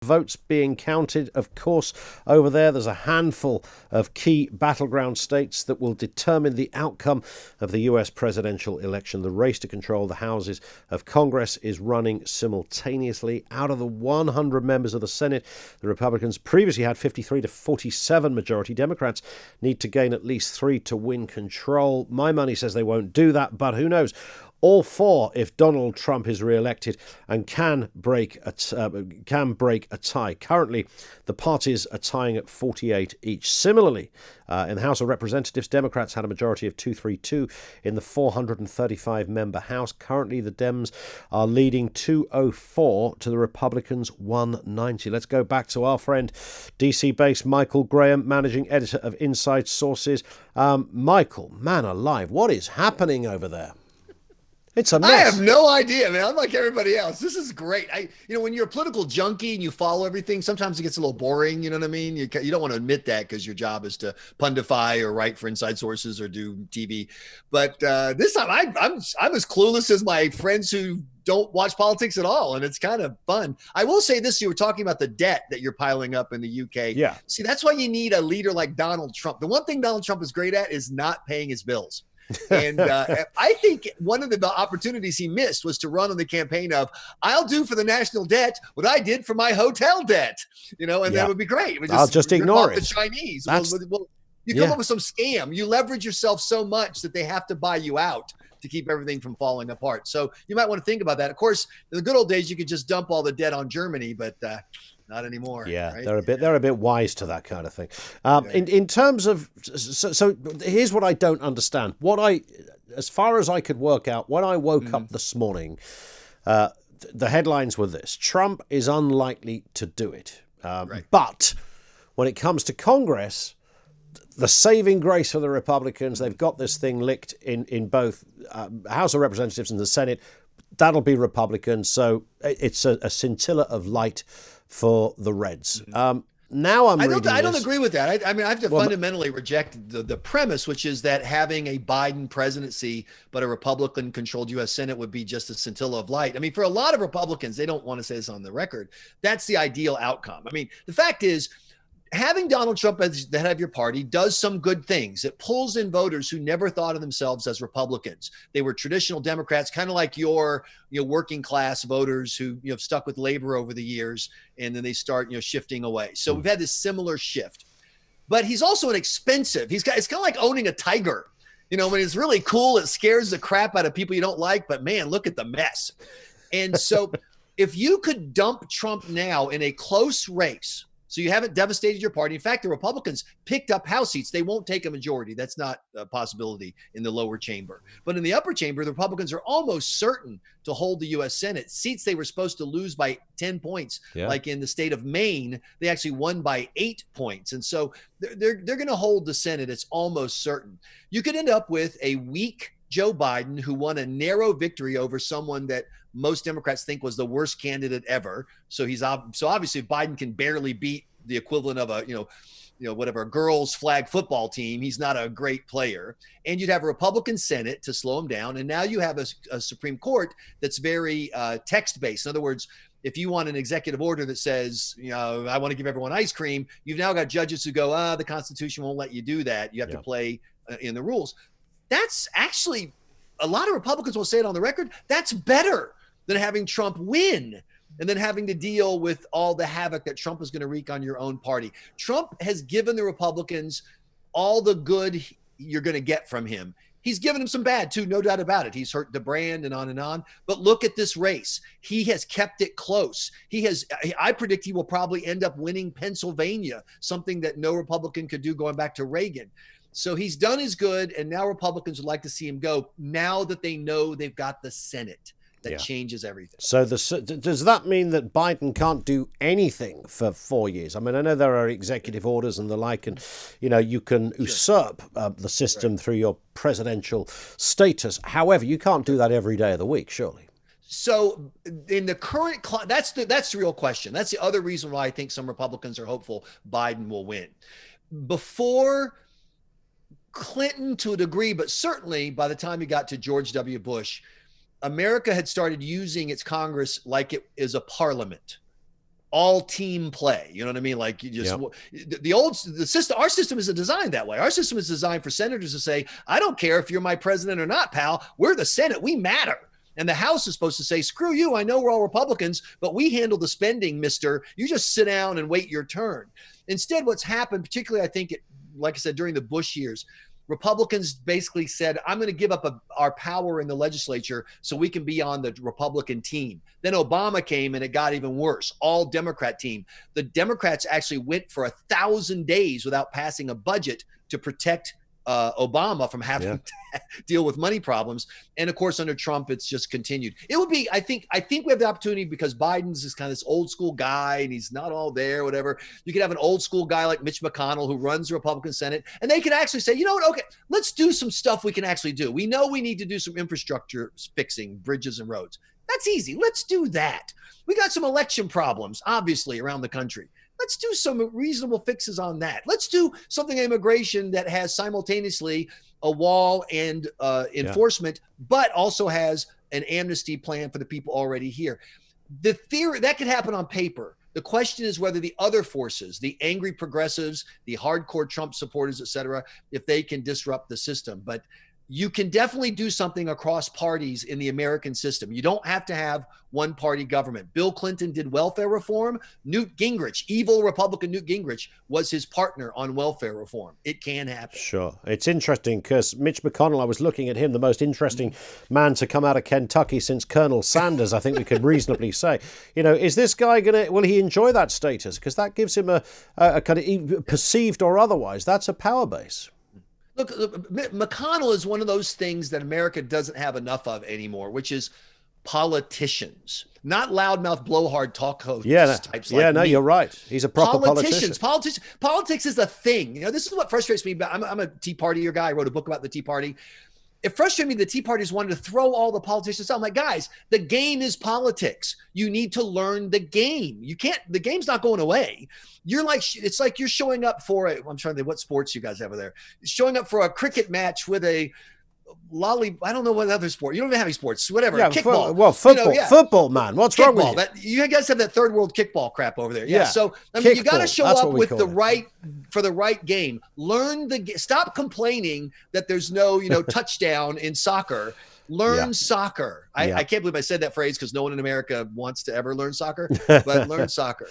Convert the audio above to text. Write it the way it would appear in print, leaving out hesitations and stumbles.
Votes being counted, of course, over there. There's a handful of key battleground states that will determine the outcome of the US presidential election. The race to control the houses of Congress is running simultaneously. Out of the 100 members of the Senate, the Republicans previously had 53 to 47 majority. Democrats need to gain at least 3 to win control. My money says they won't do that, but who knows? All 4 if Donald Trump is re-elected and can break a tie. Currently, the parties are tying at 48 each. Similarly, in the House of Representatives, Democrats had a majority of 232 in the 435-member House. Currently, the Dems are leading 204 to the Republicans 190. Let's go back to our friend, DC-based Michael Graham, managing editor of Inside Sources. Michael, man alive, what is happening over there? It's a mess. I have no idea, man. I'm like everybody else. This is great. When you're a political junkie and you follow everything, sometimes it gets a little boring. You know what I mean? You don't want to admit that because your job is to pundify or write for Inside Sources or do TV. But this time, I'm as clueless as my friends who don't watch politics at all, and it's kind of fun. I will say this: you were talking about the debt that you're piling up in the UK. Yeah. See, that's why you need a leader like Donald Trump. The one thing Donald Trump is great at is not paying his bills. And I think one of the opportunities he missed was to run on the campaign of, I'll do for the national debt what I did for my hotel debt, and that would be great. I'll just ignore it. The Chinese. You come up with some scam. You leverage yourself so much that they have to buy you out to keep everything from falling apart. So you might want to think about that. Of course, in the good old days, you could just dump all the debt on Germany, but not anymore. Yeah, right? they're a bit wise to that kind of thing. In terms of so here's what I don't understand. As far as I could work out, when I woke up this morning, the headlines were this: Trump is unlikely to do it. But when it comes to Congress, the saving grace for the Republicans, they've got this thing licked in both House of Representatives and the Senate. That'll be Republican. So it's a scintilla of light for the Reds. Now I don't agree with that. I have to fundamentally reject the premise, which is that having a Biden presidency but a Republican-controlled U.S. Senate would be just a scintilla of light. I mean, for a lot of Republicans, they don't want to say this on the record. That's the ideal outcome. I mean, the fact is, having Donald Trump as the head of your party does some good things. It pulls in voters who never thought of themselves as Republicans. They were traditional Democrats, kind of like your working class voters who have stuck with labor over the years, and then they start shifting away. So we've had this similar shift. But he's also it's kind of like owning a tiger. When it's really cool, it scares the crap out of people you don't like, but man, look at the mess. And so if you could dump Trump now in a close race, so you haven't devastated your party. In fact, the Republicans picked up House seats. They won't take a majority. That's not a possibility in the lower chamber. But in the upper chamber, the Republicans are almost certain to hold the U.S. Senate. Seats they were supposed to lose by 10 points. Yeah. Like in the state of Maine, they actually won by 8 points. And so they're going to hold the Senate. It's almost certain. You could end up with a weak Joe Biden who won a narrow victory over someone that most Democrats think was the worst candidate ever. So obviously Biden can barely beat the equivalent of a girls flag football team. He's not a great player. And you'd have a Republican Senate to slow him down. And now you have a Supreme Court that's very text-based. In other words, if you want an executive order that says, I want to give everyone ice cream, you've now got judges who go, the Constitution won't let you do that. You have to play in the rules. That's actually, a lot of Republicans will say it on the record, that's better than having Trump win and then having to deal with all the havoc that Trump is going to wreak on your own party. Trump has given the Republicans all the good you're going to get from him. He's given them some bad too, no doubt about it. He's hurt the brand and on and on. But look at this race. He has kept it close. I predict he will probably end up winning Pennsylvania, something that no Republican could do going back to Reagan. So he's done his good, and now Republicans would like to see him go now that they know they've got the Senate. That changes everything. So does that mean that Biden can't do anything for 4 years? I mean, I know there are executive orders and the like, and you can usurp the system through your presidential status. However, you can't do that every day of the week, surely. So in the current, that's the real question. That's the other reason why I think some Republicans are hopeful Biden will win. Before Clinton, to a degree, but certainly by the time he got to George W. Bush, America had started using its Congress like it is a parliament. all team play. You know what I mean? Like you just the system. Our system isn't designed that way. Our system is designed for senators to say, "I don't care if you're my president or not, pal. We're the Senate. We matter." And the House is supposed to say, "Screw you. I know we're all Republicans, but we handle the spending, mister. You just sit down and wait your turn." Instead, what's happened, particularly, I think, like I said, during the Bush years, Republicans basically said, "I'm going to give up our power in the legislature so we can be on the Republican team." Then Obama came and it got even worse. All Democrat team. The Democrats actually went for 1,000 days without passing a budget to protect Obama from having to deal with money problems. And of course, under Trump, it's just continued. It would be, I think we have the opportunity, because Biden's is kind of this old school guy and he's not all there, whatever. You could have an old school guy like Mitch McConnell who runs the Republican Senate, and they could actually say, you know what, okay, let's do some stuff we can actually do. We know we need to do some infrastructure fixing, bridges and roads. That's easy. Let's do that. We got some election problems, obviously, around the country. Let's do some reasonable fixes on that. Let's do something in immigration that has simultaneously a wall and enforcement, but also has an amnesty plan for the people already here. The theory that could happen on paper. The question is whether the other forces, the angry progressives, the hardcore Trump supporters, et cetera, if they can disrupt the system. But you can definitely do something across parties in the American system. You don't have to have one party government. Bill Clinton did welfare reform. Newt Gingrich, evil Republican Newt Gingrich, was his partner on welfare reform. It can happen. Sure. It's interesting because Mitch McConnell, I was looking at him, the most interesting man to come out of Kentucky since Colonel Sanders, I think we could reasonably say. You know, is this guy will he enjoy that status? Because that gives him a kind of, perceived or otherwise, that's a power base. Look, McConnell is one of those things that America doesn't have enough of anymore, which is politicians, not loudmouth blowhard talk hosts types like me. You're right. He's a proper politician. Politics is a thing. You know, this is what frustrates me. I'm a Tea Partier guy. I wrote a book about the Tea Party. It frustrated me the Tea Party's wanted to throw all the politicians out. I'm like, guys, the game is politics. You need to learn the game. You can't, the game's not going away. You're like, it's like you're showing up for I'm trying to think what sports you guys have over there. Showing up for a cricket match with a I don't know what other sport. You don't even have any sports, whatever. Yeah, kickball. Football, football, man. What's wrong with you? You guys have that third world kickball crap over there. Yeah. So I mean, you got to show up with the right game. Learn stop complaining that there's no, touchdown in soccer. Learn soccer. I can't believe I said that phrase because no one in America wants to ever learn soccer, but learn soccer.